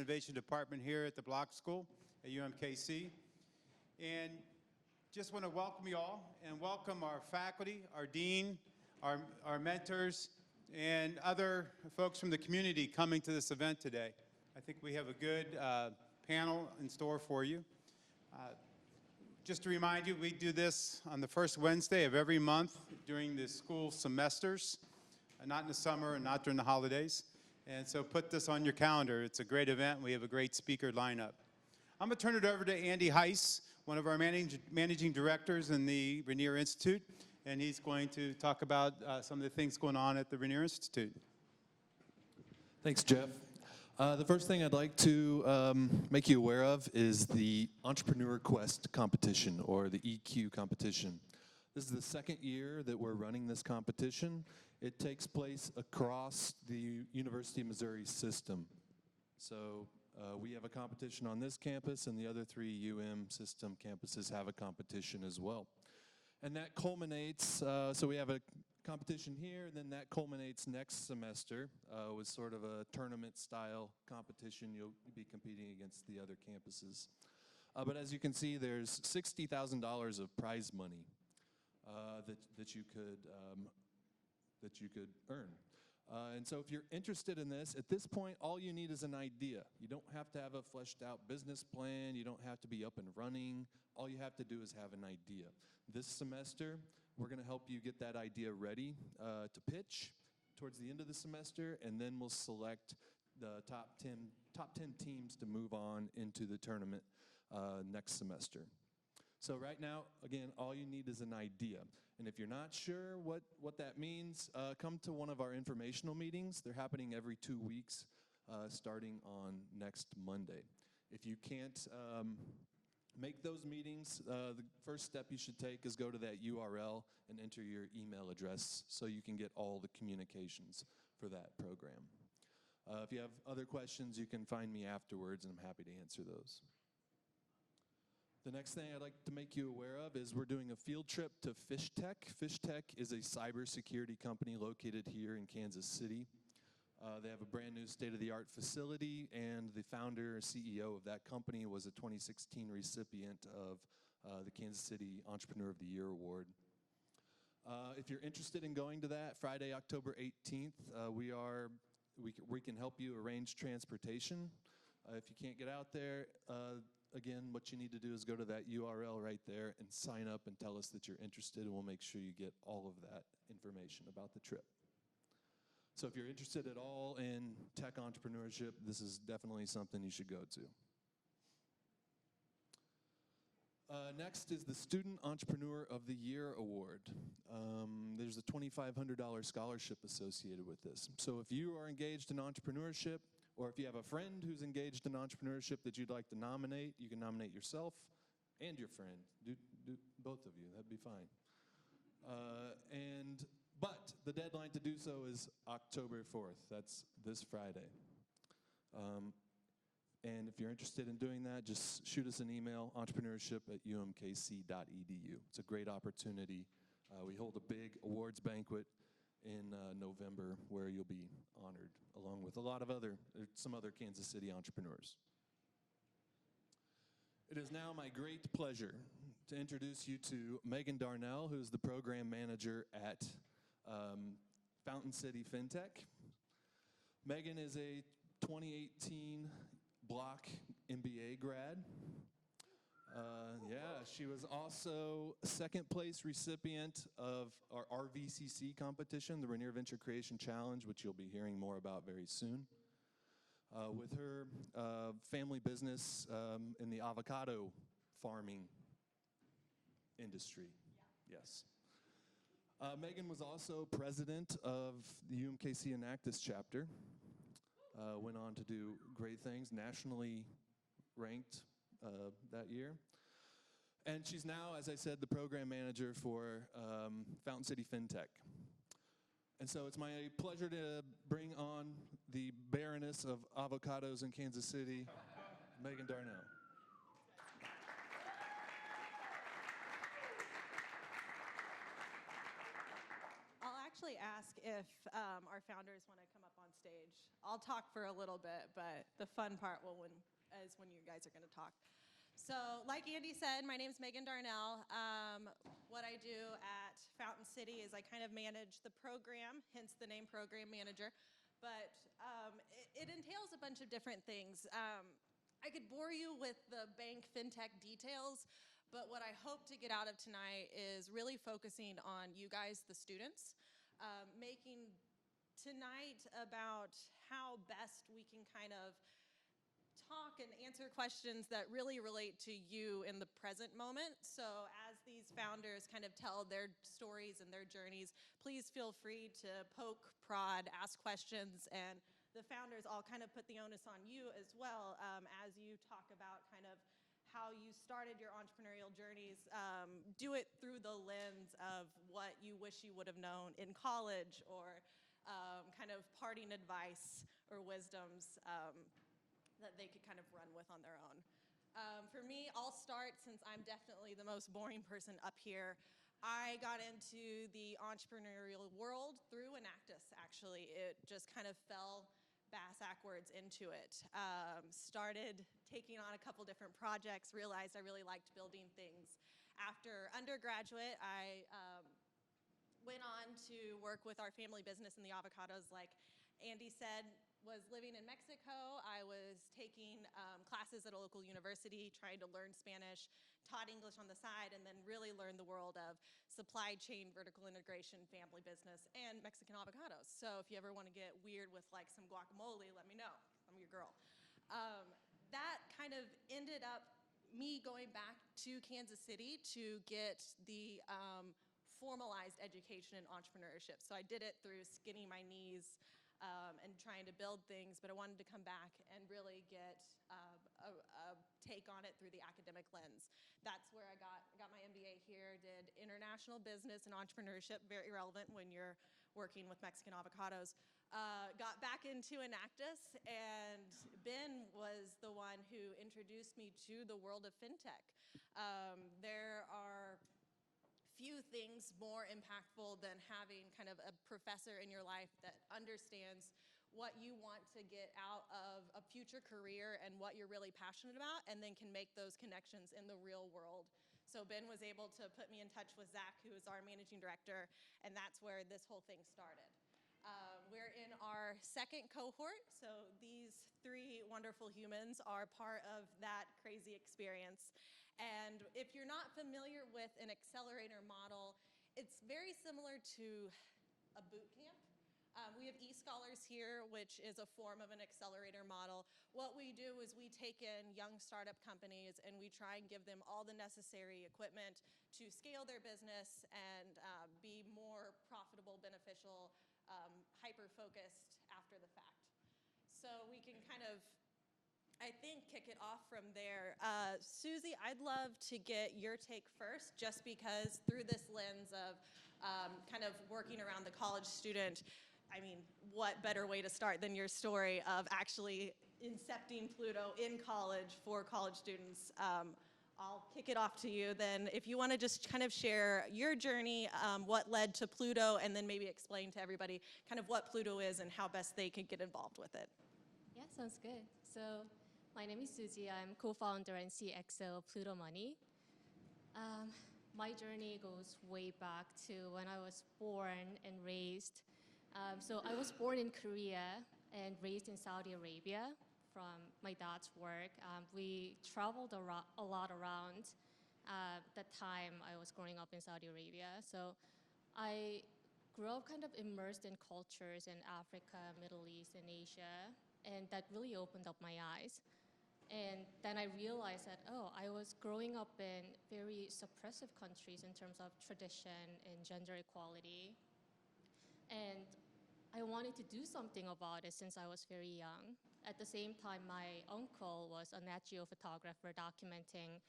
Innovation Department here at the Block School at UMKC. And just want to welcome you all and welcome our faculty, our dean, our mentors, and other folks from the community coming to this event today. I think we have a good panel in store for you. Just to remind you, we do this on the first Wednesday of every month during the school semesters, not in the summer and not during the holidays. And so put this on your calendar. It's a great event. We have a great speaker lineup. I'm going to turn it over to Andy Heiss, one of our managing directors in the Rainier Institute, and he's going to talk about some of the things going on at the Rainier Institute. Thanks, Jeff. The first thing I'd like to make you aware of is the Entrepreneur Quest competition, or the EQ competition. This is the second year that we're running this competition. It takes place across the University of Missouri system. So we have a competition on this campus, and the other three system campuses have a competition as well. And that culminates, so we have a competition here, and then that culminates next semester with sort of a tournament-style competition. You'll be competing against the other campuses. But as you can see, there's $60,000 of prize money that you could earn. And so if you're interested in this, at this point, all you need is an idea. You don't have to have a fleshed out business plan. You don't have to be up and running. All you have to do is have an idea. This semester, we're going to help you get that idea ready to pitch towards the end of the semester, and then we'll select the top 10 teams to move on into the tournament next semester. So right now, again, all you need is an idea. And if you're not sure what that means, come to one of our informational meetings. They're happening every 2 weeks, starting on next Monday. If you can't make those meetings, the first step you should take is go to that URL and enter your email address so you can get all the communications for that program. If you have other questions, you can find me afterwards, and I'm happy to answer those. The next thing I'd like to make you aware of is we're doing a field trip to FishTech. FishTech is a cybersecurity company located here in Kansas City. They have a brand new state-of-the-art facility, and the founder and CEO of that company was a 2016 recipient of the Kansas City Entrepreneur of the Year Award. If you're interested in going to that, Friday, October 18th, we can help you arrange transportation. If you can't get out there, again, what you need to do is go to that URL right there and sign up and tell us that you're interested, and we'll make sure you get all of that information about the trip. So if you're interested at all in tech entrepreneurship, this is definitely something you should go to. Next is the Student Entrepreneur of the Year Award. There's a $2,500 scholarship associated with this. So if you are engaged in entrepreneurship, or if you have a friend who's engaged in entrepreneurship that you'd like to nominate, you can nominate yourself and your friend. Do both of you, that'd be fine. But the deadline to do so is October 4th. That's this Friday. And if you're interested in doing that, just shoot us an email, entrepreneurship@umkc.edu. It's a great opportunity. We hold a big awards banquet in November where you'll be honored along with some other Kansas City entrepreneurs. It is now my great pleasure to introduce you to Megan Darnell, who's the program manager at Fountain City FinTech. Megan is a 2018 Block MBA grad. She was also second place recipient of our RVCC competition, the Rainier Venture Creation Challenge, which you'll be hearing more about very soon. With her family business in the avocado farming industry. Yeah. Yes. Megan was also president of the UMKC Enactus chapter. Went on to do great things, nationally ranked that year. And she's now, as I said, the program manager for Fountain City FinTech. And so it's my pleasure to bring on the Baroness of Avocados in Kansas City, Megan Darnell. I'll actually ask if our founders want to come up on stage. I'll talk for a little bit, but the fun part is when you guys are going to talk. So like Andy said, my name's Megan Darnell. What I do at Fountain City is I kind of manage the program, hence the name program manager. But it entails a bunch of different things. I could bore you with the bank fintech details, but what I hope to get out of tonight is really focusing on you guys, the students, making tonight about how best we can kind of talk and answer questions that really relate to you in the present moment. So as these founders kind of tell their stories and their journeys, please feel free to poke, prod, ask questions, and the founders all kind of put the onus on you as well as you talk about kind of how you started your entrepreneurial journeys. Do it through the lens of what you wish you would have known in college, or kind of parting advice or wisdoms that they could kind of run with on their own. For me, I'll start, since I'm definitely the most boring person up here. I got into the entrepreneurial world through Enactus, actually. It just kind of fell backwards into it. Started taking on a couple different projects, realized I really liked building things. After undergraduate, I went on to work with our family business in the avocados. Like Andy said, was living in Mexico. I was taking classes at a local university, trying to learn Spanish, taught English on the side, and then really learned the world of supply chain, vertical integration, family business, and Mexican avocados. So if you ever want to get weird with like some guacamole, let me know. I'm your girl. That kind of ended up me going back to Kansas City to get the formalized education in entrepreneurship. So I did it through skinning my knees and trying to build things, but I wanted to come back and really get a take on it through the academic lens. That's where I got my MBA here, did international business and entrepreneurship, very relevant when you're working with Mexican avocados. Got back into Enactus, and Ben was the one who introduced me to the world of fintech. There are few things more impactful than having kind of a professor in your life that understands what you want to get out of a future career and what you're really passionate about, and then can make those connections in the real world. So Ben was able to put me in touch with Zach, who is our managing director, and that's where this whole thing started. We're in our second cohort, so these three wonderful humans are part of that crazy experience. And if you're not familiar with an accelerator model, it's very similar to a boot camp. We have e-scholars here, which is a form of an accelerator model. What we do is we take in young startup companies and we try and give them all the necessary equipment to scale their business and be more profitable, beneficial, hyper-focused after the fact. So we can kind of, I think, kick it off from there. Susie, I'd love to get your take first, just because through this lens of kind of working around the college student, I mean, what better way to start than your story of actually incepting Pluto in college for college students. I'll kick it off to you then. If you want to just kind of share your journey, what led to Pluto, and then maybe explain to everybody kind of what Pluto is and how best they could get involved with it. Yeah, sounds good. So my name is Susie. I'm co-founder and CXO of Pluto Money. My journey goes way back to when I was born and raised. So I was born in Korea and raised in Saudi Arabia from my dad's work. We traveled a lot around the time I was growing up in Saudi Arabia. So I grew up kind of immersed in cultures in Africa, Middle East, and Asia, and that really opened up my eyes. And then I realized that, oh, I was growing up in very suppressive countries in terms of tradition and gender equality. And I wanted to do something about it since I was very young. At the same time, my uncle was a Nat Geo photographer documenting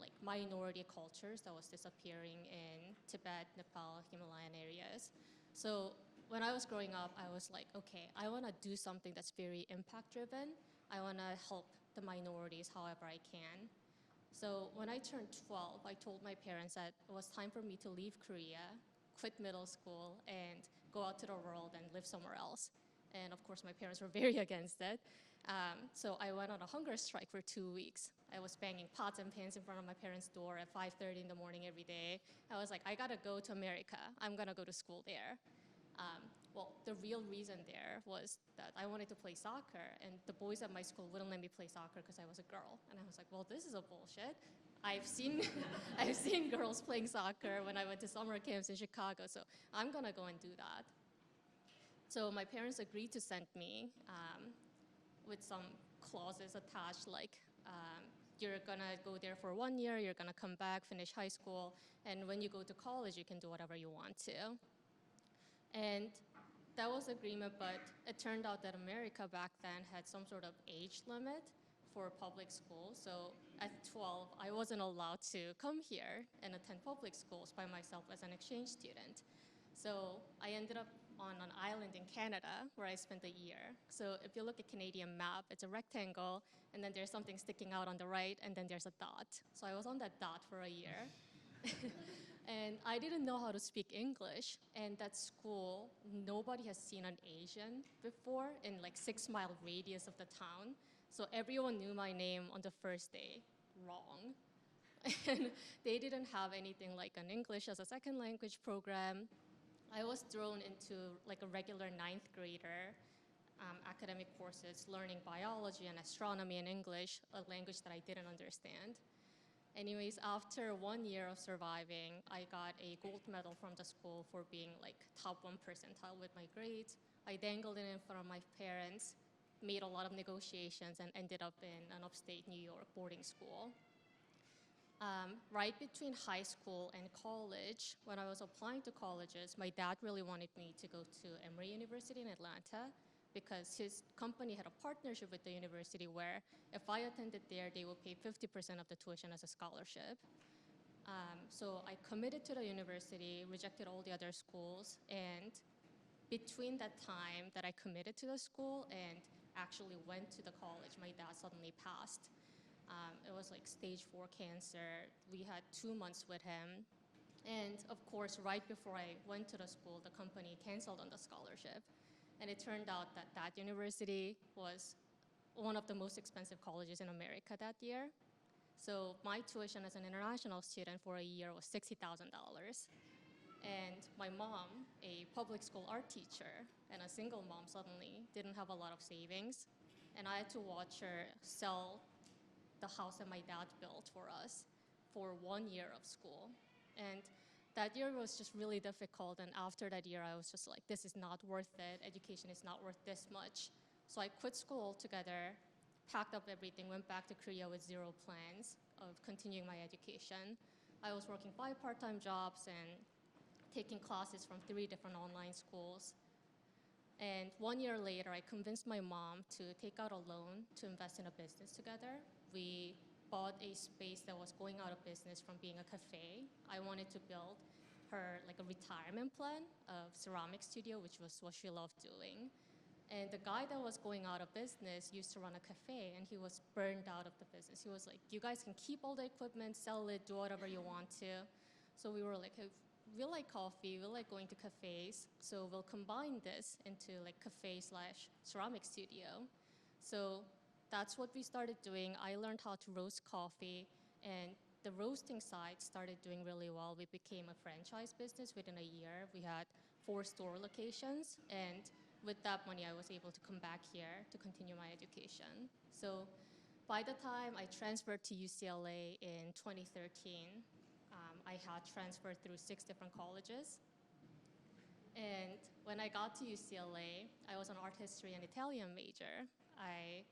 like minority cultures that was disappearing in Tibet, Nepal, Himalayan areas. So when I was growing up, I was like, okay, I want to do something that's very impact-driven. I want to help the minorities however I can. So when I turned 12, I told my parents that it was time for me to leave Korea, quit middle school, and go out to the world and live somewhere else. And of course, my parents were very against it. So I went on a hunger strike for 2 weeks. I was banging pots and pans in front of my parents' door at 5:30 in the morning every day. I was like, I gotta go to America. I'm gonna go to school there. Well, the real reason there was that I wanted to play soccer, and the boys at my school wouldn't let me play soccer because I was a girl. And I was like, well, this is a bullshit. I've seen, I've seen girls playing soccer when I went to summer camps in Chicago, so I'm gonna go and do that. So my parents agreed to send me with some clauses attached, like you're gonna go there for 1 year, you're gonna come back, finish high school, and when you go to college, you can do whatever you want to. And that was agreement, but it turned out that America back then had some sort of age limit for public school. So at 12, I wasn't allowed to come here and attend public schools by myself as an exchange student. So I ended up on an island in Canada where I spent a year. So if you look at Canadian map, it's a rectangle, and then there's something sticking out on the right, and then there's a dot. So I was on that dot for a year. And I didn't know how to speak English. And that school, nobody has seen an Asian before in like 6-mile radius of the town. So everyone knew my name on the first day wrong. And they didn't have anything like an English as a second language program. I was thrown into like a regular 9th grader academic courses, learning biology and astronomy and English, a language that I didn't understand. Anyways, after 1 year of surviving, I got a gold medal from the school for being like top 1 percentile with my grades. I dangled it in front of my parents, made a lot of negotiations, and ended up in an upstate New York boarding school. Right between high school and college, when I was applying to colleges, my dad really wanted me to go to Emory University in Atlanta because his company had a partnership with the university where if I attended there, they would pay 50% of the tuition as a scholarship. So I committed to the university, rejected all the other schools, and between that time that I committed to the school and actually went to the college, my dad suddenly passed. It was like stage 4 cancer. We had 2 months with him. And of course, right before I went to the school, the company canceled on the scholarship. And it turned out that that university was one of the most expensive colleges in America that year. So my tuition as an international student for a year was $60,000. And my mom, a public school art teacher and a single mom suddenly, didn't have a lot of savings. And I had to watch her sell the house that my dad built for us for 1 year of school. And that year was just really difficult, and after that year, I was just like, this is not worth it. Education is not worth this much. So I quit school altogether, packed up everything, went back to Korea with 0 plans of continuing my education. I was working 5 part-time jobs and taking classes from 3 different online schools. And 1 year later, I convinced my mom to take out a loan to invest in a business together. We bought a space that was going out of business from being a cafe. I wanted to build her like a retirement plan of ceramic studio, which was what she loved doing. And the guy that was going out of business used to run a cafe, and he was burned out of the business. He was like, you guys can keep all the equipment, sell it, do whatever you want to. So we were like, hey, we like coffee, we like going to cafes, so we'll combine this into like cafe/ceramic studio. So that's what we started doing. I learned how to roast coffee, and the roasting side started doing really well. We became a franchise business within a year. We had 4 store locations, and with that money, I was able to come back here to continue my education. So by the time I transferred to UCLA in 2013, I had transferred through 6 different colleges. And when I got to UCLA, I was an art history and Italian major. I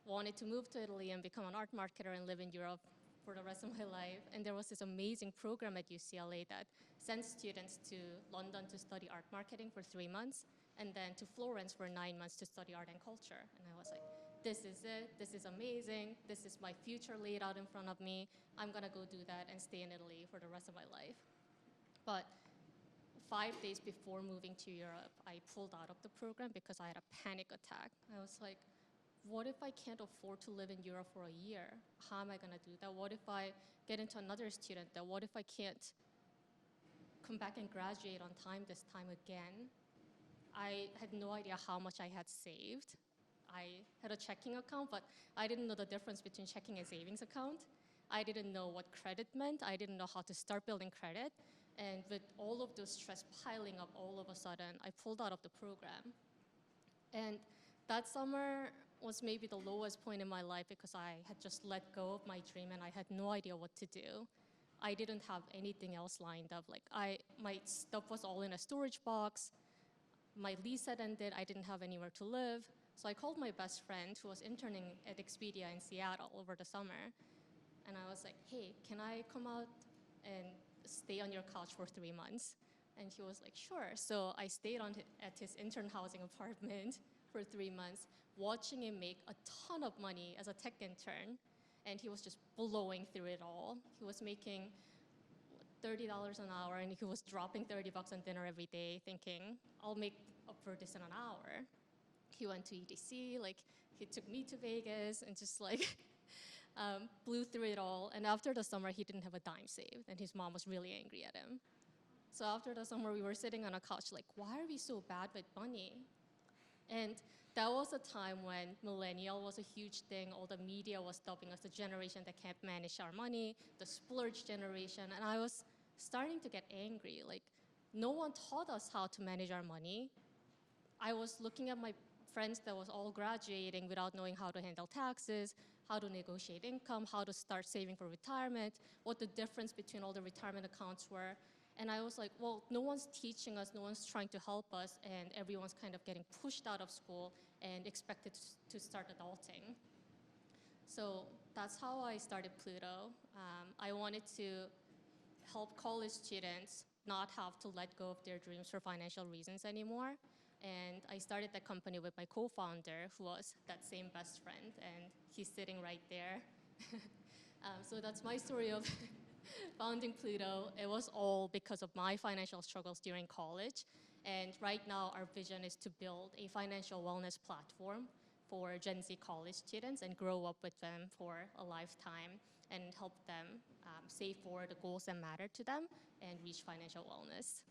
wanted to move to Italy and become an art marketer and live in Europe for the rest of my life. And there was this amazing program at UCLA that sent students to London to study art marketing for 3 months, and then to Florence for 9 months to study art and culture. And I was like, this is it, this is amazing, this is my future laid out in front of me. I'm gonna go do that and stay in Italy for the rest of my life. But 5 days before moving to Europe, I pulled out of the program because I had a panic attack. I was like, what if I can't afford to live in Europe for a year? How am I gonna do that? What if I get into another student debt? What if I can't come back and graduate on time this time again? I had no idea how much I had saved. I had a checking account, but I didn't know the difference between checking and savings account. I didn't know what credit meant. I didn't know how to start building credit. And with all of those stress piling up all of a sudden, I pulled out of the program. And that summer was maybe the lowest point in my life because I had just let go of my dream and I had no idea what to do. I didn't have anything else lined up. Like my stuff was all in a storage box. My lease had ended. I didn't have anywhere to live. So I called my best friend who was interning at Expedia in Seattle over the summer. And I was like, hey, can I come out and stay on your couch for 3 months? And he was like, sure. So I stayed at his intern housing apartment for 3 months, watching him make a ton of money as a tech intern. And he was just blowing through it all. He was making $30 an hour, and he was dropping $30 on dinner every day, thinking, I'll make up for this in an hour. He went to EDC, like, he took me to Vegas, and just like, blew through it all. And after the summer, he didn't have a dime saved, and his mom was really angry at him. So after the summer, we were sitting on a couch like, why are we so bad with money? And that was a time when millennial was a huge thing. All the media was dubbing us the generation that can't manage our money, the splurge generation. And I was starting to get angry. Like, no one taught us how to manage our money. I was looking at my friends that was all graduating without knowing how to handle taxes, how to negotiate income, how to start saving for retirement, what the difference between all the retirement accounts were. And I was like, well, no one's teaching us, no one's trying to help us, and everyone's kind of getting pushed out of school and expected to start adulting. So that's how I started Pluto. I wanted to help college students not have to let go of their dreams for financial reasons anymore. And I started the company with my co-founder, who was that same best friend, and he's sitting right there. So that's my story of founding Pluto. It was all because of my financial struggles during college. And right now, our vision is to build a financial wellness platform for Gen Z college students and grow up with them for a lifetime and help them save for the goals that matter to them and reach financial wellness.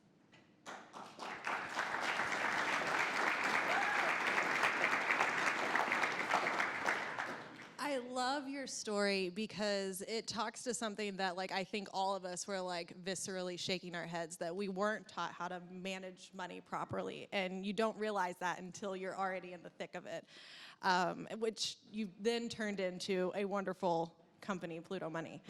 I love your story because it talks to something that, like, I think all of us were like viscerally shaking our heads, that we weren't taught how to manage money properly, and you don't realize that until you're already in the thick of it, which you then turned into a wonderful company, Pluto Money.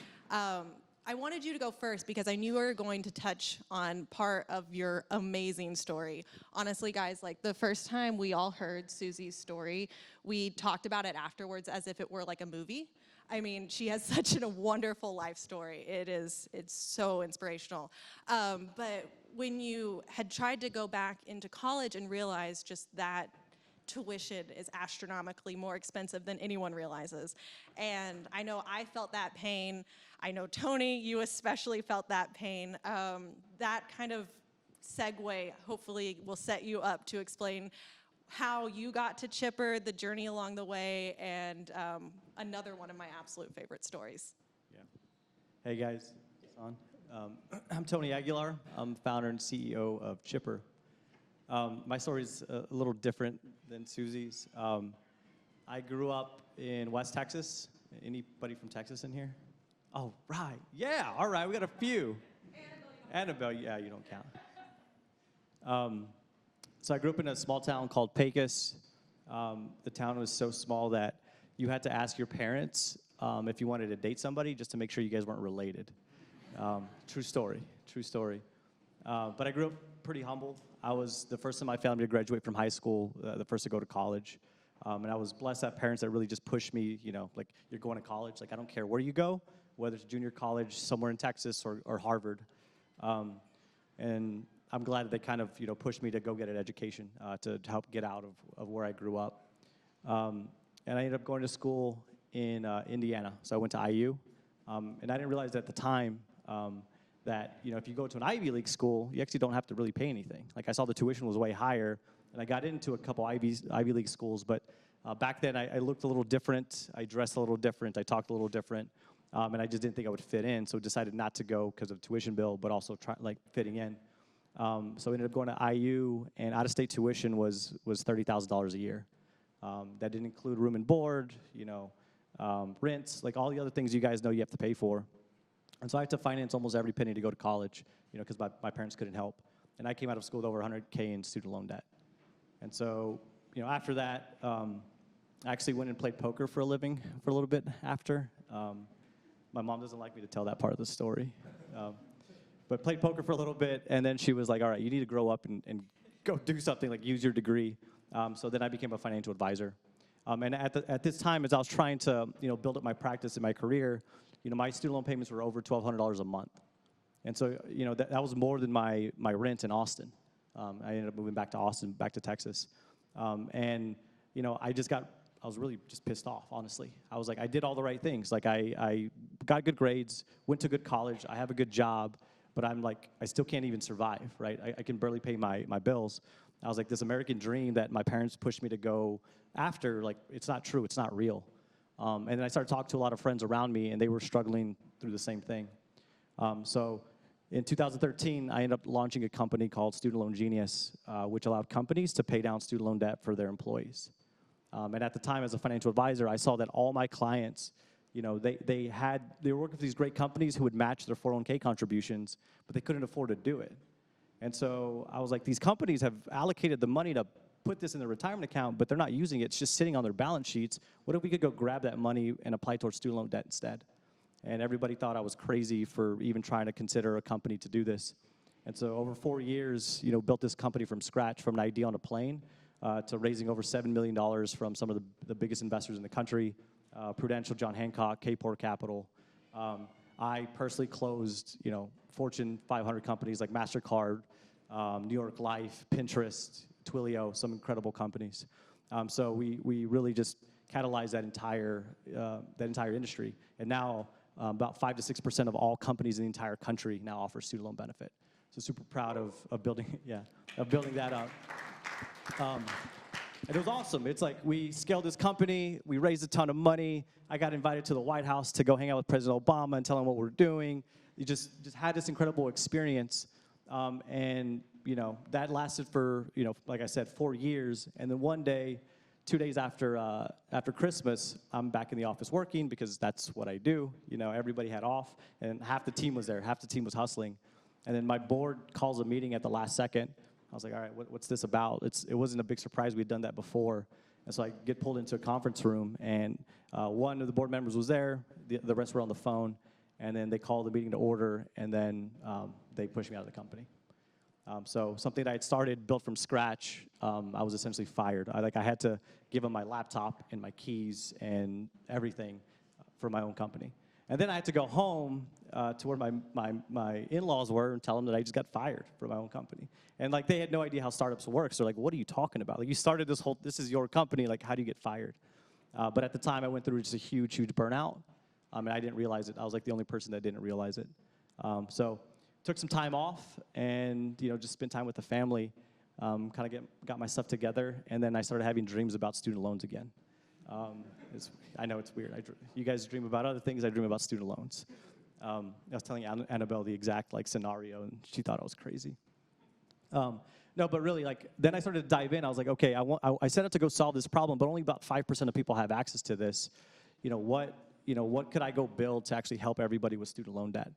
I wanted you to go first because I knew you were going to touch on part of your amazing story. Honestly, guys, like the first time we all heard Susie's story, we talked about it afterwards as if it were like a movie. I mean, she has such a wonderful life story. It's so inspirational. But when you had tried to go back into college and realized just that tuition is astronomically more expensive than anyone realizes. And I know I felt that pain. I know, Tony, you especially felt that pain. That kind of segue hopefully will set you up to explain how you got to Chipper, the journey along the way, and another one of my absolute favorite stories. Yeah. Hey guys, it's on. I'm Tony Aguilar. I'm founder and CEO of Chipper. My story is a little different than Susie's. I grew up in West Texas. Anybody from Texas in here? Oh, right. Yeah, all right, we got a few. Annabelle, yeah, you don't count. So I grew up in a small town called Pecos. The town was so small that you had to ask your parents if you wanted to date somebody just to make sure you guys weren't related. True story, true story. But I grew up pretty humble. I was the first in my family to graduate from high school, the first to go to college. And I was blessed to have parents that really just pushed me, you know, like, you're going to college, like, I don't care where you go, whether it's junior college somewhere in Texas or Harvard. And I'm glad that they kind of, you know, pushed me to go get an education to help get out of where I grew up. And I ended up going to school in Indiana. So I went to IU. And I didn't realize at the time that, you know, if you go to an Ivy League school, you actually don't have to really pay anything. Like, I saw the tuition was way higher, and I got into a couple Ivy League schools, but back then I looked a little different, I dressed a little different, I talked a little different, and I just didn't think I would fit in, so decided not to go because of tuition bill, but also fitting in. So we ended up going to IU, and out-of-state tuition was $30,000 a year. That didn't include room and board, rents, like all the other things you guys know you have to pay for. And so I had to finance almost every penny to go to college, because my parents couldn't help. And I came out of school with over $100K in student loan debt. And so, after that, I actually went and played poker for a living for a little bit after. My mom doesn't like me to tell that part of the story. But played poker for a little bit, and then she was like, all right, you need to grow up and go do something, like use your degree. So then I became a financial advisor. And at this time, as I was trying to build up my practice and my career, my student loan payments were over $1,200 a month. And so that was more than my rent in Austin. I ended up moving back to Austin, back to Texas. And I was really just pissed off, honestly. I was like, I did all the right things. Like I got good grades, went to good college, I have a good job, but I'm like, I still can't even survive, right? I can barely pay my bills. I was like, this American dream that my parents pushed me to go after, like, it's not true, it's not real. And then I started talking to a lot of friends around me, and they were struggling through the same thing. So in 2013, I ended up launching a company called Student Loan Genius, which allowed companies to pay down student loan debt for their employees. And at the time, as a financial advisor, I saw that all my clients, they were working for these great companies who would match their 401k contributions, but they couldn't afford to do it. And so I was like, these companies have allocated the money to put this in their retirement account, but they're not using it. It's just sitting on their balance sheets. What if we could go grab that money and apply towards student loan debt instead? And everybody thought I was crazy for even trying to consider a company to do this. And so over 4 years, built this company from scratch, from an idea on a plane to raising over $7 million from some of the biggest investors in the country, Prudential, John Hancock, K-Port Capital. I personally closed, Fortune 500 companies like MasterCard, New York Life, Pinterest, Twilio, some incredible companies. So we really just catalyzed that entire industry. And now about 5 to 6% of all companies in the entire country now offer student loan benefit. So super proud of building that up. And it was awesome. It's like we scaled this company, we raised a ton of money. I got invited to the White House to go hang out with President Obama and tell him what we're doing. You just had this incredible experience. And that lasted for, like I said, 4 years. And then one day, 2 days after Christmas, I'm back in the office working because that's what I do. Everybody had off, and half the team was there. Half the team was hustling. And then my board calls a meeting at the last second. I was like, all right, what's this about? It wasn't a big surprise. We'd done that before. And so I get pulled into a conference room, and one of the board members was there. The rest were on the phone. And then they called the meeting to order, and then they pushed me out of the company. So something that I had started, built from scratch, I was essentially fired. I had to give them my laptop and my keys and everything for my own company. And then I had to go home to where my in-laws were and tell them that I just got fired from my own company. And they had no idea how startups work. So they're like, what are you talking about? You started this is your company. How do you get fired? But at the time, I went through just a huge, huge burnout. And I didn't realize it. I was the only person that didn't realize it. So took some time off and just spent time with the family, got my stuff together, and then I started having dreams about student loans again. I know it's weird. You guys dream about other things. I dream about student loans. I was telling Annabelle the exact scenario, and she thought I was crazy. No, but really, then I started to dive in. I was like, okay, I set out to go solve this problem, but only about 5% of people have access to this. What could I go build to actually help everybody with student loan debt?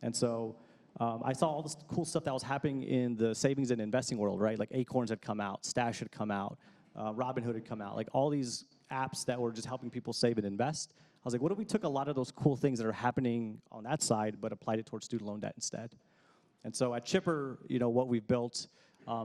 And so I saw all this cool stuff that was happening in the savings and investing world, right? Acorns had come out, Stash had come out, Robinhood had come out, all these apps that were just helping people save and invest. I was like, what if we took a lot of those cool things that are happening on that side, but applied it towards student loan debt instead? And so at Chipper, what we've built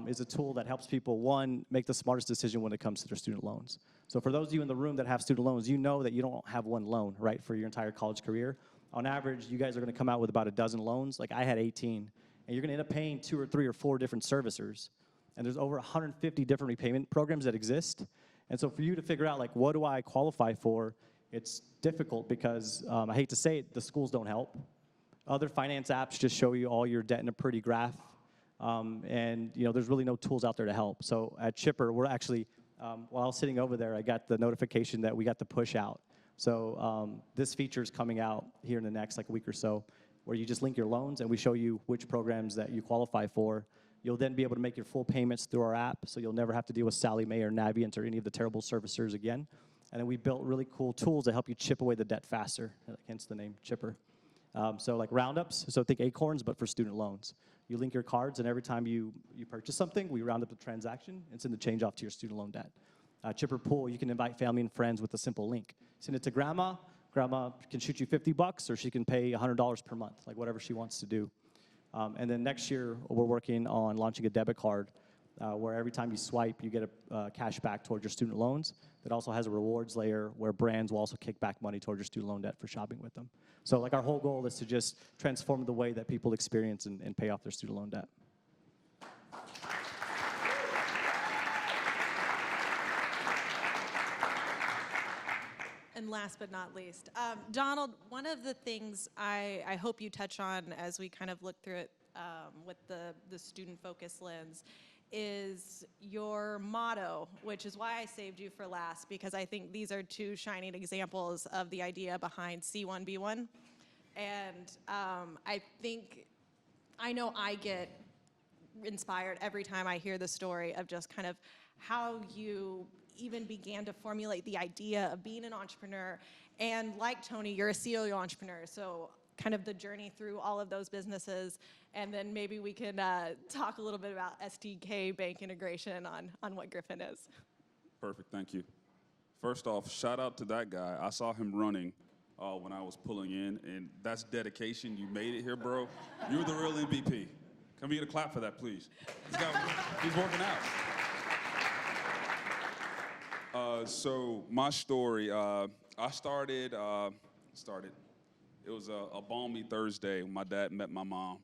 is a tool that helps people, one, make the smartest decision when it comes to their student loans. So for those of you in the room that have student loans, you know that you don't have one loan, right, for your entire college career. On average, you guys are going to come out with about a dozen loans. I had 18. And you're going to end up paying 2 or 3 or 4 different servicers. And there's over 150 different repayment programs that exist. And so for you to figure out, what do I qualify for, it's difficult because, I hate to say it, the schools don't help. Other finance apps just show you all your debt in a pretty graph. And there's really no tools out there to help. So at Chipper, we're actually, while I was sitting over there, I got the notification that we got the push out. So this feature is coming out here in the next week or so, where you just link your loans, and we show you which programs that you qualify for. You'll then be able to make your full payments through our app, so you'll never have to deal with Sally Mae or Navient or any of the terrible servicers again. And then we built really cool tools to help you chip away the debt faster, hence the name Chipper. So like roundups, so think Acorns, but for student loans. You link your cards, and every time you purchase something, we round up the transaction and send the change off to your student loan debt. Chipper Pool, you can invite family and friends with a simple link. Send it to grandma. Grandma can shoot you $50, or she can pay $100 per month, like whatever she wants to do. And then next year, we're working on launching a debit card where every time you swipe, you get a cash back towards your student loans. That also has a rewards layer where brands will also kick back money towards your student loan debt for shopping with them. So like our whole goal is to just transform the way that people experience and pay off their student loan debt. And last but not least, Donald, one of the things I hope you touch on as we kind of look through it with the student focus lens is your motto, which is why I saved you for last, because I think these are two shining examples of the idea behind C1B1. And I know I get inspired every time I hear the story of just kind of how you even began to formulate the idea of being an entrepreneur. And like Tony, you're a serial entrepreneur, so kind of the journey through all of those businesses. And then maybe we can talk a little bit about SDK bank integration on what Griffin is. Perfect, thank you. First off, shout out to that guy. I saw him running when I was pulling in, and that's dedication. You made it here, bro. You're the real MVP. Can we get a clap for that, please? He's working out. So my story, I started, it was a balmy Thursday when my dad met my mom,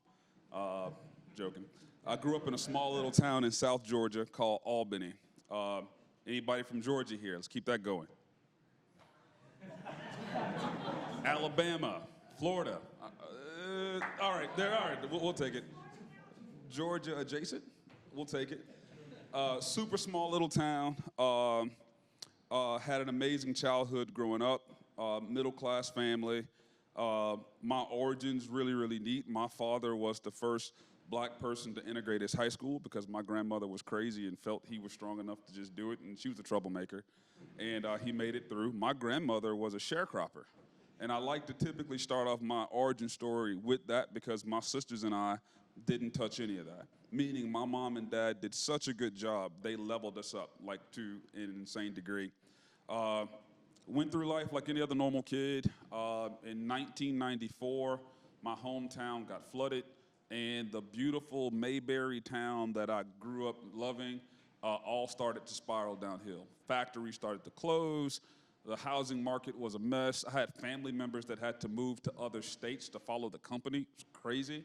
joking. I grew up in a small little town in South Georgia called Albany. Anybody from Georgia here? Let's keep that going. Alabama, Florida. All right, we'll take it. Georgia adjacent, we'll take it. Super small little town. Had an amazing childhood growing up, middle class family. My origins really, really neat. My father was the first black person to integrate his high school because my grandmother was crazy and felt he was strong enough to just do it, and she was a troublemaker. And he made it through. My grandmother was a sharecropper. And I like to typically start off my origin story with that because my sisters and I didn't touch any of that. Meaning my mom and dad did such a good job, they leveled us up like to an insane degree. Went through life like any other normal kid. In 1994, my hometown got flooded, and the beautiful Mayberry town that I grew up loving all started to spiral downhill. Factories started to close. The housing market was a mess. I had family members that had to move to other states to follow the company. It was crazy.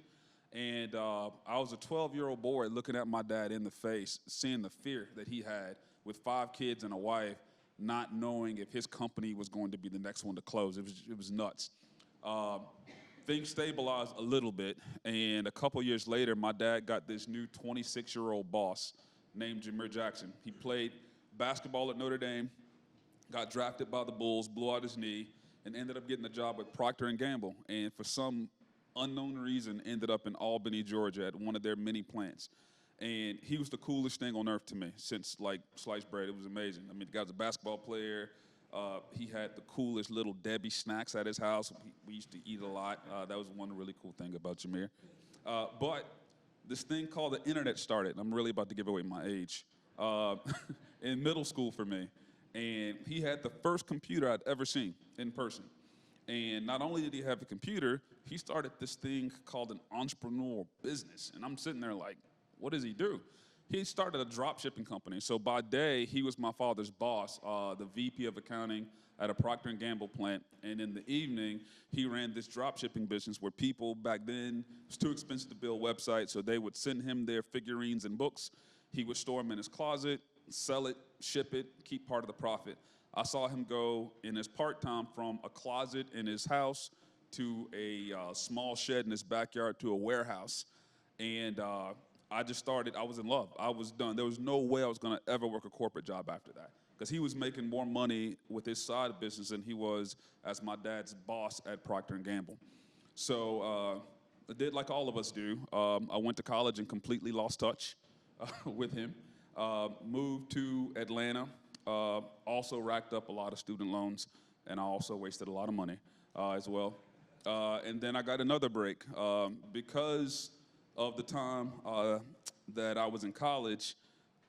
And I was a 12-year-old boy looking at my dad in the face, seeing the fear that he had with 5 kids and a wife, not knowing if his company was going to be the next one to close. It was nuts. Things stabilized a little bit, and a couple years later, my dad got this new 26-year-old boss named Jameer Jackson. He played basketball at Notre Dame, got drafted by the Bulls, blew out his knee, and ended up getting a job with Procter & Gamble, and for some unknown reason ended up in Albany, Georgia at one of their many plants. And he was the coolest thing on earth to me since, like, sliced bread. It was amazing. I mean, the guy was a basketball player. He had the coolest little Debbie snacks at his house. We used to eat a lot. That was one really cool thing about Jameer. But this thing called the internet started. I'm really about to give away my age. In middle school for me. And he had the first computer I'd ever seen in person. And not only did he have a computer, he started this thing called an entrepreneurial business. And I'm sitting there like, what does he do? He started a drop shipping company. So by day, he was my father's boss, the VP of accounting at a Procter & Gamble plant. And in the evening, he ran this drop shipping business where people back then, it was too expensive to build websites, so they would send him their figurines and books. He would store them in his closet, sell it, ship it, keep part of the profit. I saw him go in his part-time from a closet in his house to a small shed in his backyard to a warehouse. And I was in love. I was done. There was no way I was gonna ever work a corporate job after that. Because he was making more money with his side business than he was as my dad's boss at Procter & Gamble. So I did like all of us do. I went to college and completely lost touch with him. Moved to Atlanta, also racked up a lot of student loans, and I also wasted a lot of money as well. And then I got another break. Because of the time that I was in college,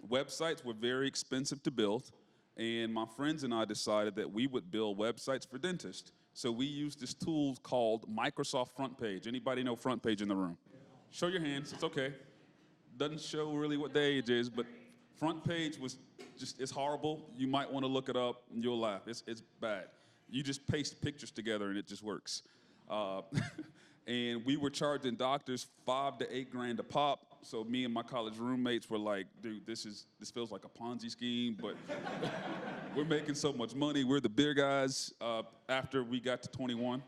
websites were very expensive to build, and my friends and I decided that we would build websites for dentists. So we used this tool called Microsoft Front Page. Anybody know Front Page in the room? Show your hands, it's okay. Doesn't show really what the age is, but Front Page was just, it's horrible. You might want to look it up and you'll laugh. It's bad. You just paste pictures together and it just works. And we were charging doctors $5 to $8 grand a pop. So me and my college roommates were like, dude, this feels like a Ponzi scheme, but we're making so much money. We're the beer guys after we got to 21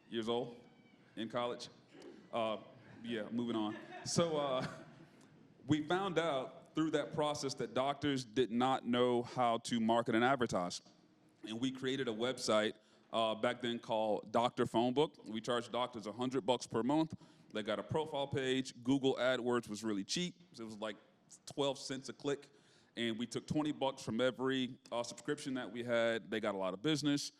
years old in college. Yeah, moving on. So we found out through that process that doctors did not know how to market and advertise. And we created a website back then called Doctor Phone Book. We charged doctors $100 per month. They got a profile page. Google AdWords was really cheap. So it was like 12 cents a click. And we took $20 from every subscription that we had. They got a lot of business.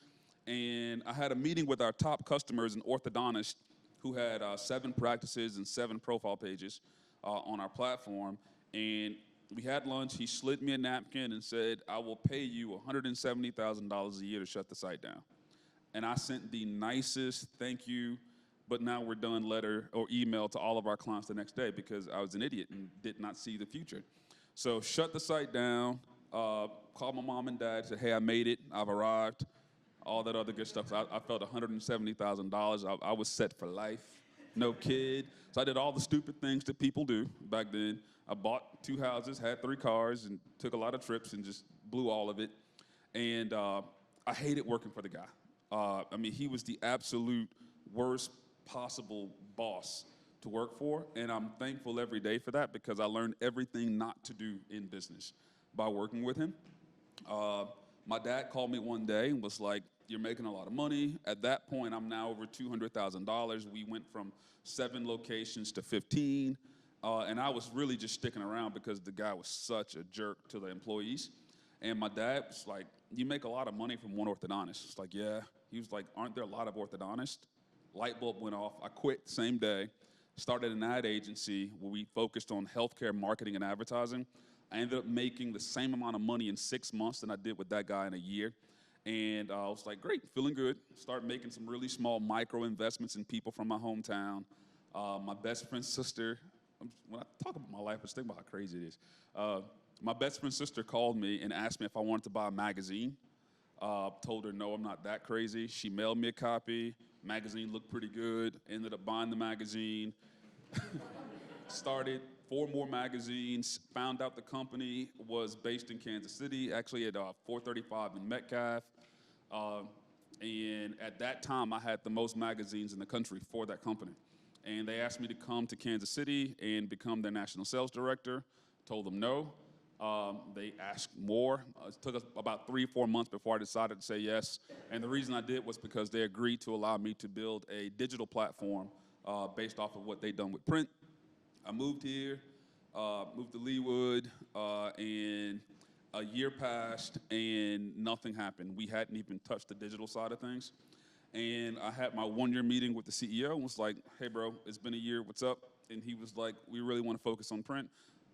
And I had a meeting with our top customers, an orthodontist who had 7 practices and 7 profile pages on our platform. And we had lunch. He slid me a napkin and said, I will pay you $170,000 a year to shut the site down. And I sent the nicest thank you, but now we're done letter or email to all of our clients the next day because I was an idiot and did not see the future. So shut the site down, called my mom and dad, said, hey, I made it, I've arrived, all that other good stuff. So I felt $170,000. I was set for life, no kid. So I did all the stupid things that people do back then. I bought 2 houses, had 3 cars, and took a lot of trips and just blew all of it. And I hated working for the guy. I mean, he was the absolute worst possible boss to work for, and I'm thankful every day for that because I learned everything not to do in business by working with him. My dad called me one day and was like, you're making a lot of money. At that point, I'm now over $200,000. We went from 7 locations to 15, and I was really just sticking around because the guy was such a jerk to the employees. And my dad was like, you make a lot of money from one orthodontist. It's like, yeah. He was like, aren't there a lot of orthodontists? Light bulb went off. I quit the same day, started an ad agency where we focused on healthcare marketing and advertising. I ended up making the same amount of money in 6 months than I did with that guy in a year. And I was like, great, feeling good. Started making some really small micro investments in people from my hometown. My best friend's sister, when I talk about my life, I just think about how crazy it is. My best friend's sister called me and asked me if I wanted to buy a magazine. Told her, no, I'm not that crazy. She mailed me a copy. Magazine looked pretty good. Ended up buying the magazine. Started 4 more magazines. Found out the company was based in Kansas City, actually at 435 in Metcalf. And at that time, I had the most magazines in the country for that company. And they asked me to come to Kansas City and become their national sales director. Told them no. They asked more. It took us about 3 or 4 months before I decided to say yes. And the reason I did was because they agreed to allow me to build a digital platform based off of what they'd done with print. I moved here, moved to Leawood, and a year passed and nothing happened. We hadn't even touched the digital side of things. And I had my 1-year meeting with the CEO and was like, hey bro, it's been a year, what's up? And he was like, we really want to focus on print.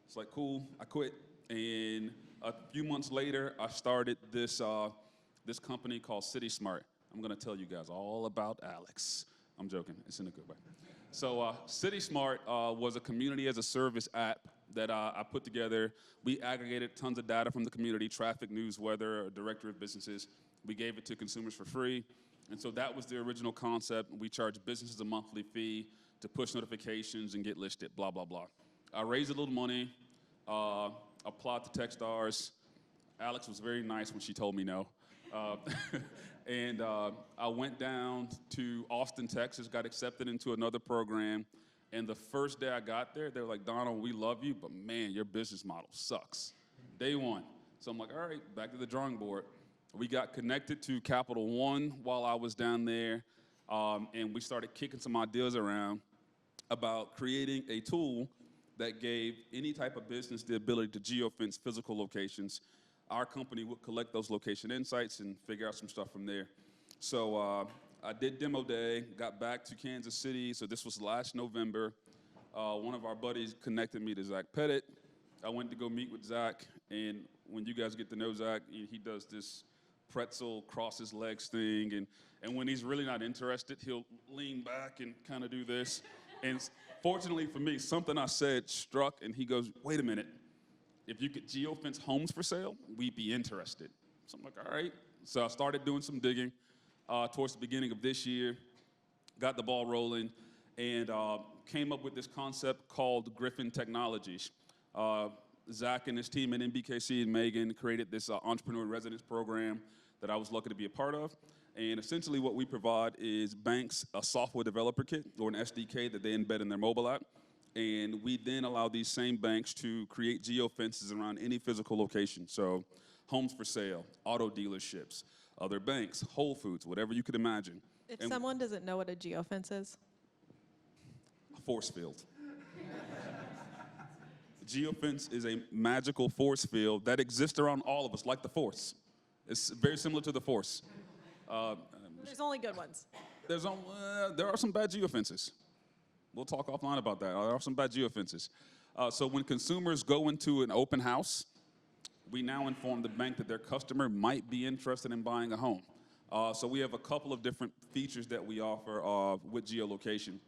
It's like, cool, I quit. And a few months later, I started this company called City Smart. I'm gonna tell you guys all about Alex. I'm joking, it's in a good way. So City Smart was a community as a service app that I put together. We aggregated tons of data from the community, traffic, news, weather, directory of businesses. We gave it to consumers for free. And so that was the original concept. We charged businesses a monthly fee to push notifications and get listed, blah, blah, blah. I raised a little money, applied to Techstars. Alex was very nice when she told me no. And I went down to Austin, Texas, got accepted into another program. And the first day I got there, they were like, Donald, we love you, but man, your business model sucks. Day one. So I'm like, all right, back to the drawing board. We got connected to Capital One while I was down there, and we started kicking some ideas around. about creating a tool that gave any type of business the ability to geofence physical locations. Our company would collect those location insights and figure out some stuff from there. So I did demo day, got back to Kansas City. So this was last November. One of our buddies connected me to Zach Pettit. I went to go meet with Zach, and when you guys get to know Zach, he does this pretzel cross his legs thing, and when he's really not interested, he'll lean back and kind of do this. And fortunately for me, something I said struck, and he goes, wait a minute, if you could geofence homes for sale, we'd be interested. So I'm like, all right. So I started doing some digging towards the beginning of this year, got the ball rolling, and came up with this concept called Griffin Technologies. Zach and his team at NBKC and Megan created this entrepreneur in residence program that I was lucky to be a part of. And essentially what we provide is banks a software developer kit or an SDK that they embed in their mobile app. And we then allow these same banks to create geofences around any physical location. So homes for sale, auto dealerships, other banks, Whole Foods, whatever you could imagine. If And someone doesn't know what a geofence is, a force field. Geofence is a magical force field that exists around all of us, like the Force. It's very similar to the Force. there's only good ones. There are some bad geofences. We'll talk offline about that. There are some bad geofences. So when consumers go into an open house, we now inform the bank that their customer might be interested in buying a home. So we have a couple of different features that we offer with geolocation.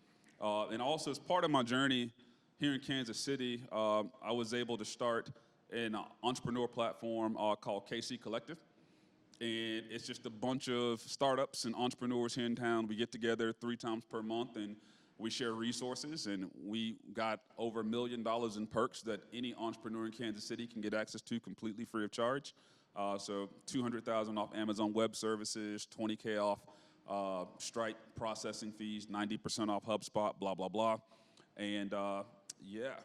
And also, as part of my journey here in Kansas City, I was able to start an entrepreneur platform called KC Collective. And it's just a bunch of startups and entrepreneurs here in town. We get together 3 times per month, and we share resources. And we got over $1 million in perks that any entrepreneur in Kansas City can get access to completely free of charge. So $200,000 off Amazon Web Services, $20K off Stripe processing fees, 90% off HubSpot, blah, blah, blah. And yeah,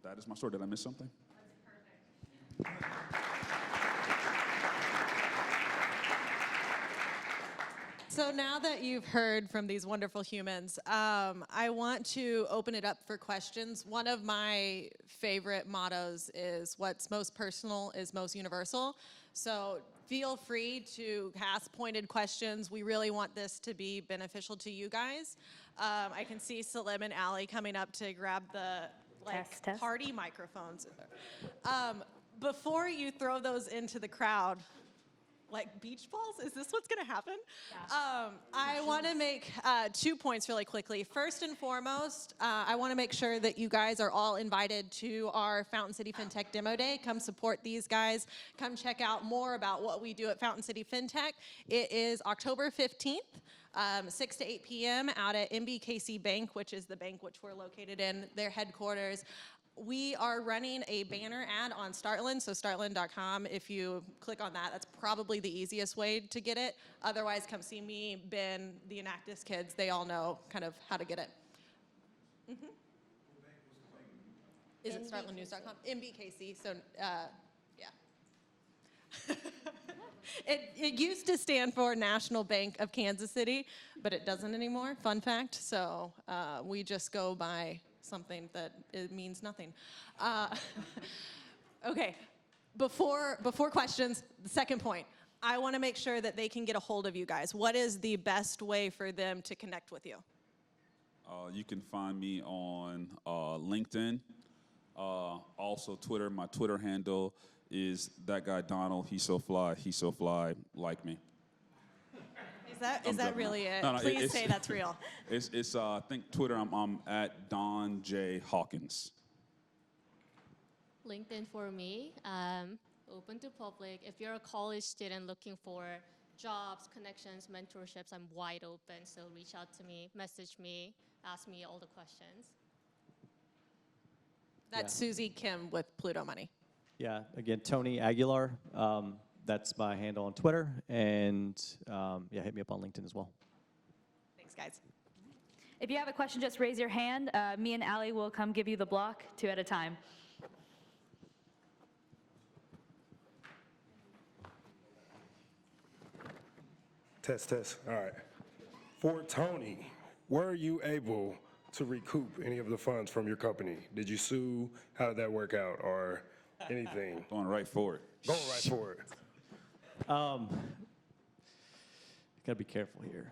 that is my story. Did I miss something? That's perfect. So now that you've heard from these wonderful humans, I want to open it up for questions. One of my favorite mottos is what's most personal is most universal. So feel free to ask pointed questions. We really want this to be beneficial to you guys. I can see Salim and Ali coming up to grab the Test. party microphones. Before you throw those into the crowd, like beach balls? Is this what's gonna happen? Yeah. I wanna make 2 points really quickly. First and foremost, I wanna make sure that you guys are all invited to our Fountain City FinTech Demo Day. Come support these guys. Come check out more about what we do at Fountain City FinTech. It is October 15th. 6 to 8 p.m. out at MBKC Bank, which is the bank which we're located in, their headquarters. We are running a banner ad on Startland, so startland.com. If you click on that, that's probably the easiest way to get it. Otherwise, come see me, Ben, the Enactus kids. They all know kind of how to get it. Mm-hmm. Is it startlandnews.com? MBKC, so yeah. It used to stand for National Bank of Kansas City, but it doesn't anymore, fun fact. So we just go by something that it means nothing. Okay, before questions, the second point. I want to make sure that they can get a hold of you guys. What is the best way for them to connect with you? You can find me on LinkedIn, also Twitter. My Twitter handle is that guy Donald. He's so fly, like me. Is that really it? No, Please say that's real. It's I think Twitter. I'm at Don J Hawkins. LinkedIn for me, open to public. If you're a college student looking for jobs, connections, mentorships, I'm wide open. So reach out to me, message me, ask me all the questions. That's Susie Kim with Pluto Money. Yeah, again, Tony Aguilar. That's my handle on Twitter. And yeah, hit me up on LinkedIn as well. Thanks, guys. If you have a question, just raise your hand. Me and Ali will come give you the block 2 at a time. Test. All right. For Tony, were you able to recoup any of the funds from your company? Did you sue? How did that work out, or anything? Going right for it. Going right for it. Gotta be careful here.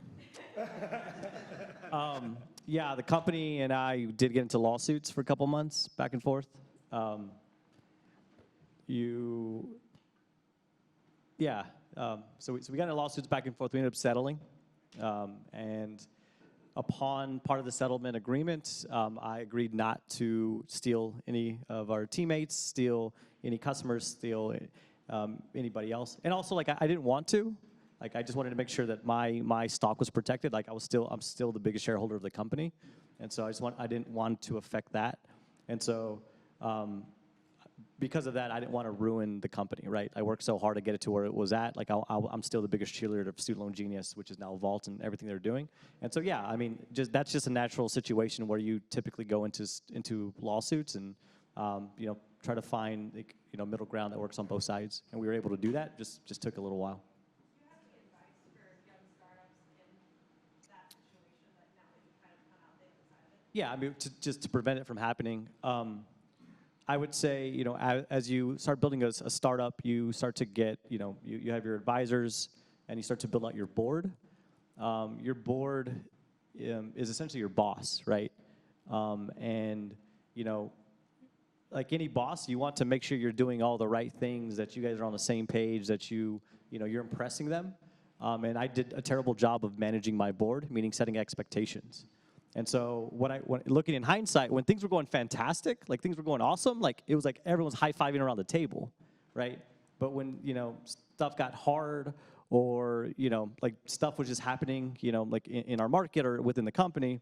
Yeah, the company and I did get into lawsuits for a couple months, back and forth. So we got into lawsuits back and forth. We ended up settling, and upon part of the settlement agreement, I agreed not to steal any of our teammates, steal any customers, steal anybody else, and also like I didn't want to. Like I just wanted to make sure that my stock was protected. Like I'm still the biggest shareholder of the company, and so I didn't want to affect that, and so because of that, I didn't want to ruin the company. Right? I worked so hard to get it to where it was at. Like I'm still the biggest cheerleader of Student Loan Genius, which is now Vault and everything they're doing. And so yeah, I mean, that's just a natural situation where you typically go into lawsuits and try to find middle ground that works on both sides, and we were able to do that. Just took a little while. Yeah, I mean, just to prevent it from happening, I would say, as you start building a startup, you start to get, you have your advisors, and you start to build out your board. Your board is essentially your boss, right? And, like any boss, you want to make sure you're doing all the right things, that you guys are on the same page, that you're impressing them. And I did a terrible job of managing my board, meaning setting expectations. And so when looking in hindsight, when things were going fantastic, like things were going awesome, like it was like everyone's high-fiving around the table, right? But when, stuff got hard or, like stuff was just happening, like in our market or within the company,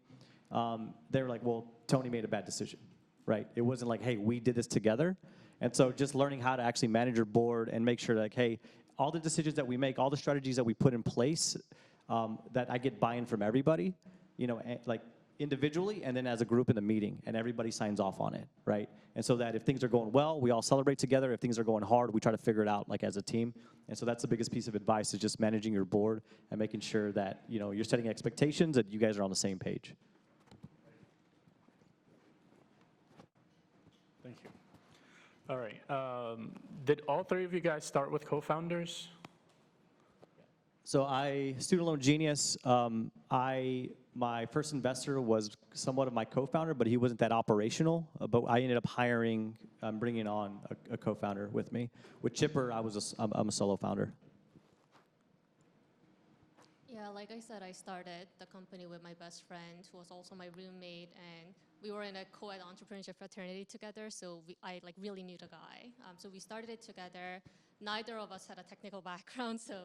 they were like, well, Tony made a bad decision, right? It wasn't like, hey, we did this together. And so just learning how to actually manage your board and make sure that, like, hey, all the decisions that we make, all the strategies that we put in place, that I get buy-in from everybody, like individually and then as a group in the meeting, and everybody signs off on it, right? And so that if things are going well, we all celebrate together. If things are going hard, we try to figure it out like as a team. And so that's the biggest piece of advice, is just managing your board and making sure that, you're setting expectations, that you guys are on the same page. Thank you. All right. Did all three of you guys start with co-founders? So Student Loan Genius, my first investor was somewhat of my co-founder, but he wasn't that operational. But I ended up bringing on a co-founder with me. With Chipper, I'm a solo founder. Yeah, like I said, I started the company with my best friend, who was also my roommate, and we were in a co-ed entrepreneurship fraternity together, so I really knew the guy. So we started it together. Neither of us had a technical background, so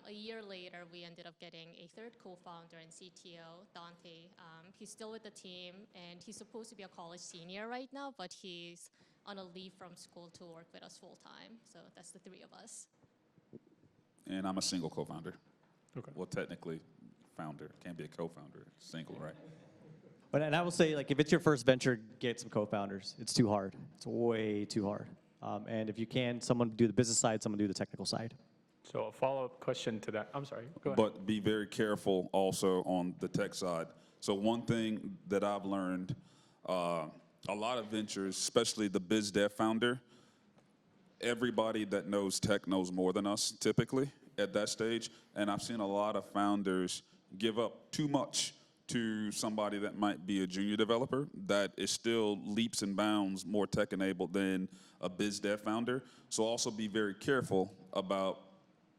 a year later, we ended up getting a third co-founder and CTO, Dante. He's still with the team, and he's supposed to be a college senior right now, but he's on a leave from school to work with us full time. So that's the three of us. And I'm a single co-founder. Okay. Well, technically, founder. Can't be a co-founder. Single, right? And I will say, like, if it's your first venture, get some co-founders. It's too hard. It's way too hard. And if you can, someone do the business side, someone do the technical side. So a follow-up question to that. I'm sorry, go ahead. But be very careful also on the tech side. So one thing that I've learned, a lot of ventures, especially the biz dev founder, everybody that knows tech knows more than us typically at that stage. And I've seen a lot of founders give up too much to somebody that might be a junior developer that is still leaps and bounds more tech enabled than a biz dev founder. So also be very careful about,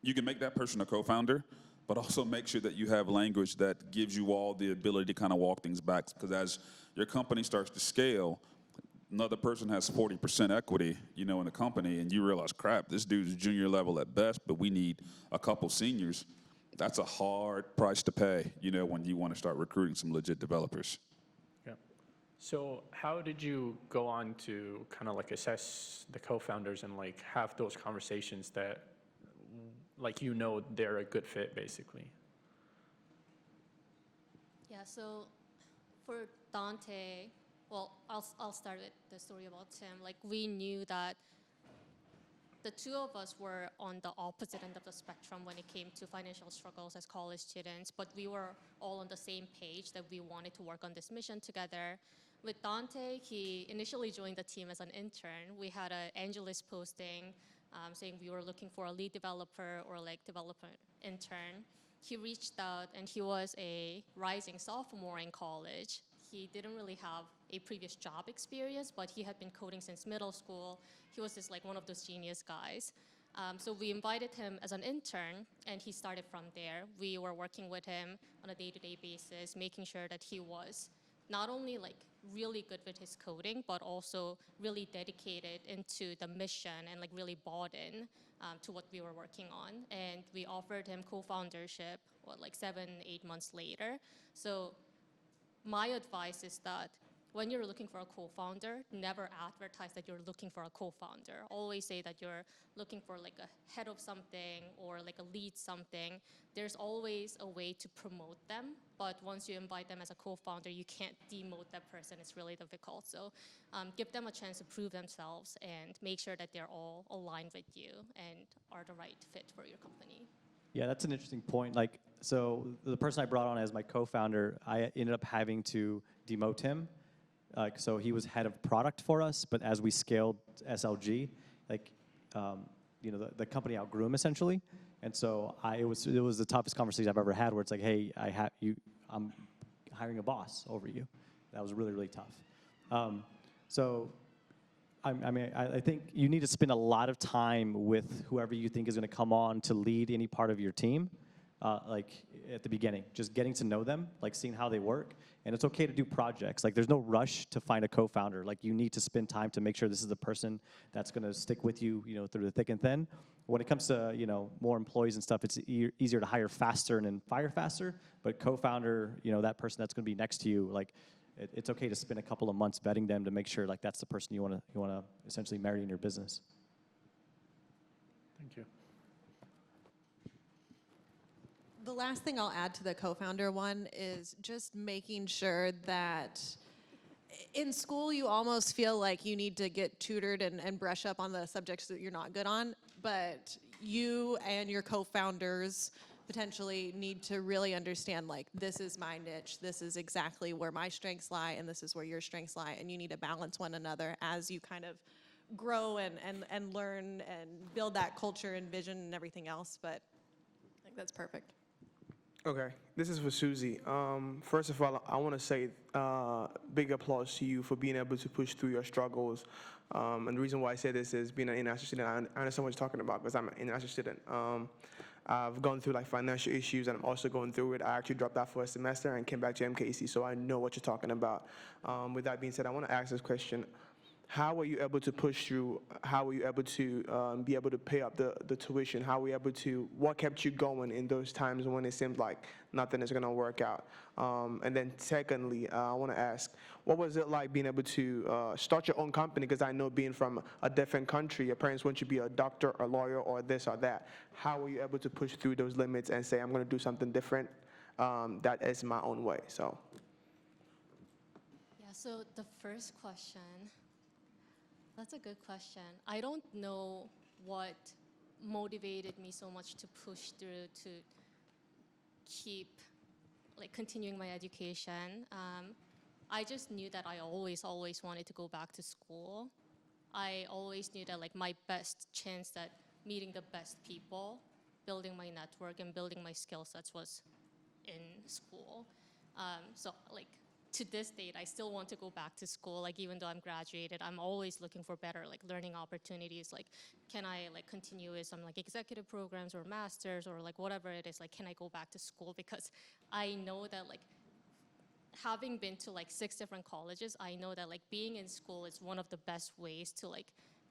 you can make that person a co-founder, but also make sure that you have language that gives you all the ability to kind of walk things back. Because as your company starts to scale, another person has 40% equity, in the company, and you realize, crap, this dude's junior level at best, but we need a couple seniors. That's a hard price to pay, when you want to start recruiting some legit developers. Yeah. So how did you go on to kind of like assess the co-founders and like have those conversations that they're a good fit, basically? Yeah, so for Dante, well, I'll start with the story about Tim. Like, we knew that the two of us were on the opposite end of the spectrum when it came to financial struggles as college students, but we were all on the same page that we wanted to work on this mission together. With Dante, he initially joined the team as an intern. We had an Angelus posting saying we were looking for a lead developer or like developer intern. He reached out and he was a rising sophomore in college. He didn't really have a previous job experience, but he had been coding since middle school. He was just like one of those genius guys. So we invited him as an intern, and he started from there. We were working with him on a day-to-day basis, making sure that he was not only like really good with his coding, but also really dedicated into the mission and like really bought in to what we were working on. And we offered him co-foundership, like 7-8 months later. So my advice is that when you're looking for a co-founder, never advertise that you're looking for a co-founder. Always say that you're looking for like a head of something or like a lead something. There's always a way to promote them, but once you invite them as a co-founder, you can't demote that person. It's really difficult. So give them a chance to prove themselves and make sure that they're all aligned with you and are the right fit for your company. Yeah, that's an interesting point. Like, so the person I brought on as my co-founder, I ended up having to demote him. So he was head of product for us, but as we scaled SLG, like, the company outgrew him essentially. And so it was the toughest conversation I've ever had, where it's like, hey, I'm hiring a boss over you. That was really, really tough. I think you need to spend a lot of time with whoever you think is going to come on to lead any part of your team, like at the beginning, just getting to know them, like seeing how they work. And it's okay to do projects. Like there's no rush to find a co-founder. Like you need to spend time to make sure this is the person that's going to stick with you, through the thick and thin. When it comes to, more employees and stuff, it's easier to hire faster and then fire faster. But co-founder, that person that's going to be next to you, like it's okay to spend a couple of months vetting them to make sure like that's the person you want to essentially marry in your business. Thank you. The last thing I'll add to the co-founder one is just making sure that in school you almost feel like you need to get tutored and brush up on the subjects that you're not good on, but you and your co-founders potentially need to really understand, like, this is my niche, this is exactly where my strengths lie, and this is where your strengths lie, and you need to balance one another as you kind of grow and learn and build that culture and vision and everything else. But I think that's perfect. Okay, this is for Susie. First of all, I want to say big applause to you for being able to push through your struggles. And the reason why I say this is being an international student, I understand what you're talking about because I'm an international student. I've gone through like financial issues and I'm also going through it. I actually dropped out for a semester and came back to MKC, so I know what you're talking about. With that being said, I want to ask this question. How were you able to push through? How were you able to be able to pay up the tuition? How were you able to, what kept you going in those times when it seemed like nothing is gonna work out? And then secondly, I wanna ask, what was it like being able to start your own company? Because I know being from a different country, your parents want you to be a doctor, a lawyer, or this or that. How were you able to push through those limits and say, I'm gonna do something different that is my own way, so. Yeah, so the first question, that's a good question. I don't know what motivated me so much to push through to keep like continuing my education. I just knew that I always wanted to go back to school. I always knew that like my best chance at meeting the best people, building my network and building my skill sets was in school. So like, to this date, I still want to go back to school. Like even though I'm graduated, I'm always looking for better like learning opportunities. Like, can I like continue with some like executive programs or masters or like whatever it is? Like, can I go back to school? Because I know that like having been to like 6 different colleges, I know that like being in school is one of the best ways to like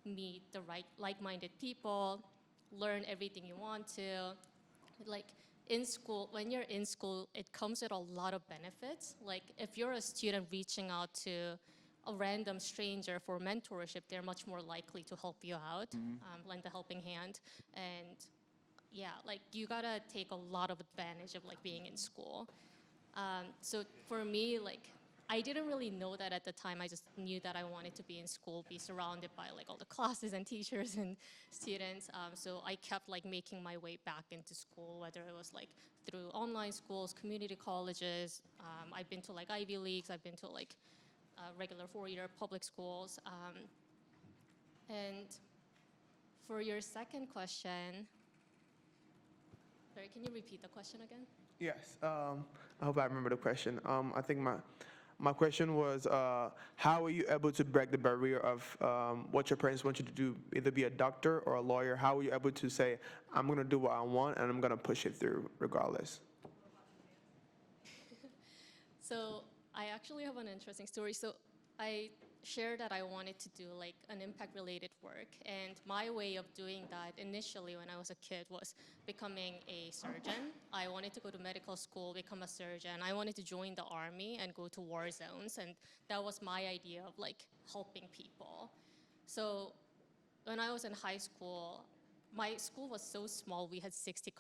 meet the right like-minded people, learn everything you want to, like. In school, when you're in school, it comes with a lot of benefits. Like if you're a student reaching out to a random stranger for mentorship, they're much more likely to help you out, lend a helping hand. And yeah, like you gotta take a lot of advantage of like being in school. So for me, like I didn't really know that at the time. I just knew that I wanted to be in school, be surrounded by like all the classes and teachers and students. So I kept like making my way back into school, whether it was like through online schools, community colleges. I've been to like Ivy Leagues. I've been to like regular four-year public schools. And for your second question, sorry, can you repeat the question again? Yes, I hope I remember the question. I think my question was, how were you able to break the barrier of what your parents want you to do, either be a doctor or a lawyer? How were you able to say, I'm going to do what I want and I'm going to push it through regardless? So I actually have an interesting story. So I shared that I wanted to do like an impact-related work, and my way of doing that initially when I was a kid was becoming a surgeon. I wanted to go to medical school, become a surgeon. I wanted to join the army and go to war zones, and that was my idea of like helping people. So when I was in high school, my school was so small, we had 60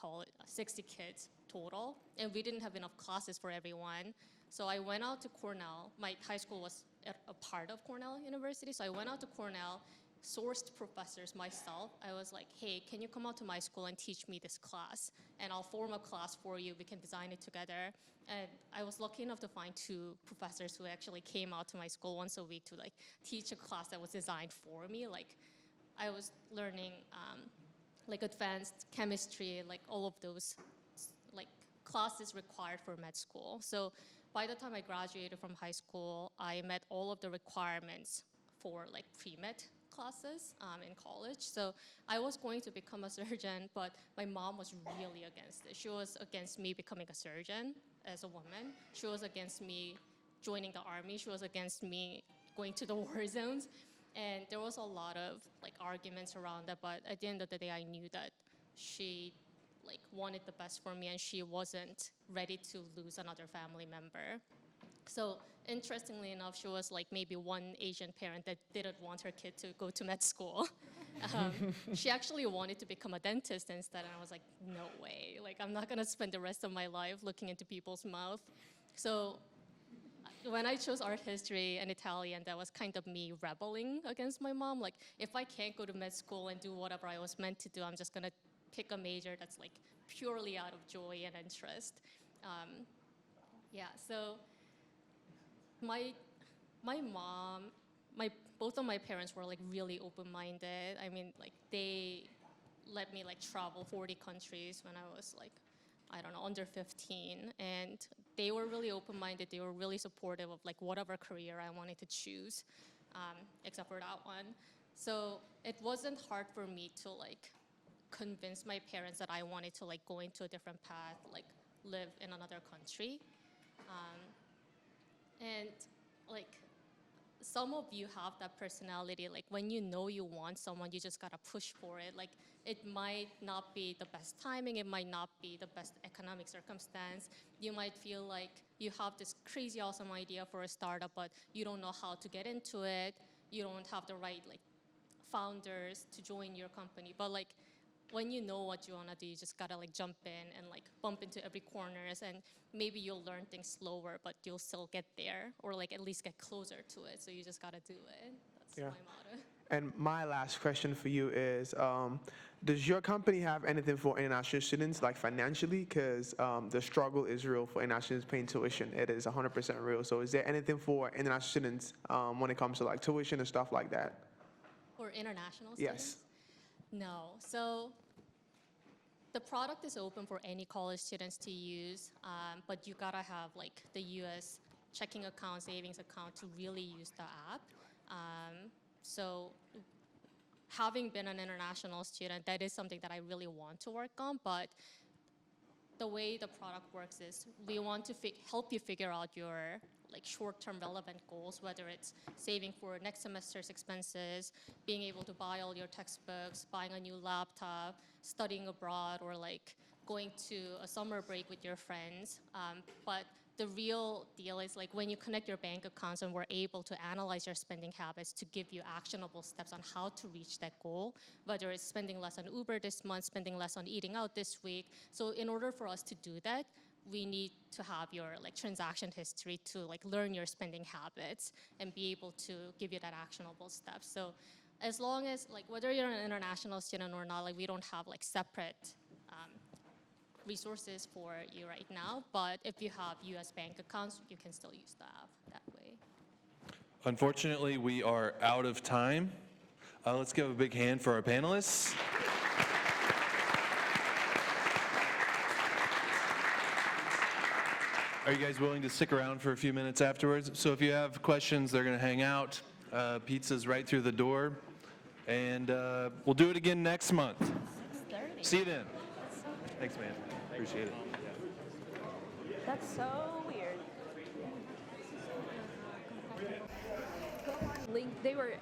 kids total, and we didn't have enough classes for everyone. So I went out to Cornell. My high school was a part of Cornell University, so I went out to Cornell, sourced professors myself. I was like, hey, can you come out to my school and teach me this class? And I'll form a class for you, we can design it together. And I was lucky enough to find 2 professors who actually came out to my school once a week to like teach a class that was designed for me. Like I was learning like advanced chemistry, like all of those like classes required for med school. So by the time I graduated from high school, I met all of the requirements for like pre-med classes in college. So I was going to become a surgeon, but my mom was really against it. She was against me becoming a surgeon as a woman. She was against me joining the army. She was against me going to the war zones. And there was a lot of like arguments around that, but at the end of the day, I knew that she like wanted the best for me and she wasn't ready to lose another family member. So interestingly enough, she was like maybe one Asian parent that didn't want her kid to go to med school. She actually wanted to become a dentist instead, and I was like, no way. Like, I'm not gonna spend the rest of my life looking into people's mouth. So when I chose art history and Italian, that was kind of me rebelling against my mom. Like, if I can't go to med school and do whatever I was meant to do, I'm just gonna pick a major that's like purely out of joy and interest. Yeah, so my mom, both of my parents were like really open-minded. I mean, like they let me like travel 40 countries when I was like, I don't know, under 15. And they were really open-minded. They were really supportive of like whatever career I wanted to choose, except for that one. So it wasn't hard for me to like convince my parents that I wanted to like go into a different path, like live in another country. And like some of you have that personality, like when you know you want someone, you just gotta push for it. Like it might not be the best timing, it might not be the best economic circumstance. You might feel like you have this crazy awesome idea for a startup, but you don't know how to get into it. You don't have the right like founders to join your company. But like when you know what you wanna do, you just gotta like jump in and like bump into every corners, and maybe you'll learn things slower, but you'll still get there, or like at least get closer to it. So you just gotta do it. That's my motto. And my last question for you is, does your company have anything for international students, like financially? Because the struggle is real for international students paying tuition. It is 100% real. So is there anything for international students when it comes to like tuition and stuff like that? For international students? Yes. No. So the product is open for any college students to use, but you gotta have like the US checking account, savings account to really use the app. So having been an international student, that is something that I really want to work on, but the way the product works is we want to help you figure out your like short-term relevant goals, whether it's saving for next semester's expenses, being able to buy all your textbooks, buying a new laptop, studying abroad, or like going to a summer break with your friends. But the real deal is like when you connect your bank accounts and we're able to analyze your spending habits to give you actionable steps on how to reach that goal, whether it's spending less on Uber this month, spending less on eating out this week. So in order for us to do that, we need to have your like transaction history to like learn your spending habits and be able to give you that actionable steps. So as long as like whether you're an international student or not, like we don't have like separate resources for you right now, but if you have US bank accounts, you can still use the app that way. Unfortunately, we are out of time. Let's give a big hand for our panelists. Are you guys willing to stick around for a few minutes afterwards? So if you have questions, they're going to hang out. Pizza's right through the door. And we'll do it again next month. 6:30. See you then. Thanks, man. Appreciate it. That's so weird. Link, they were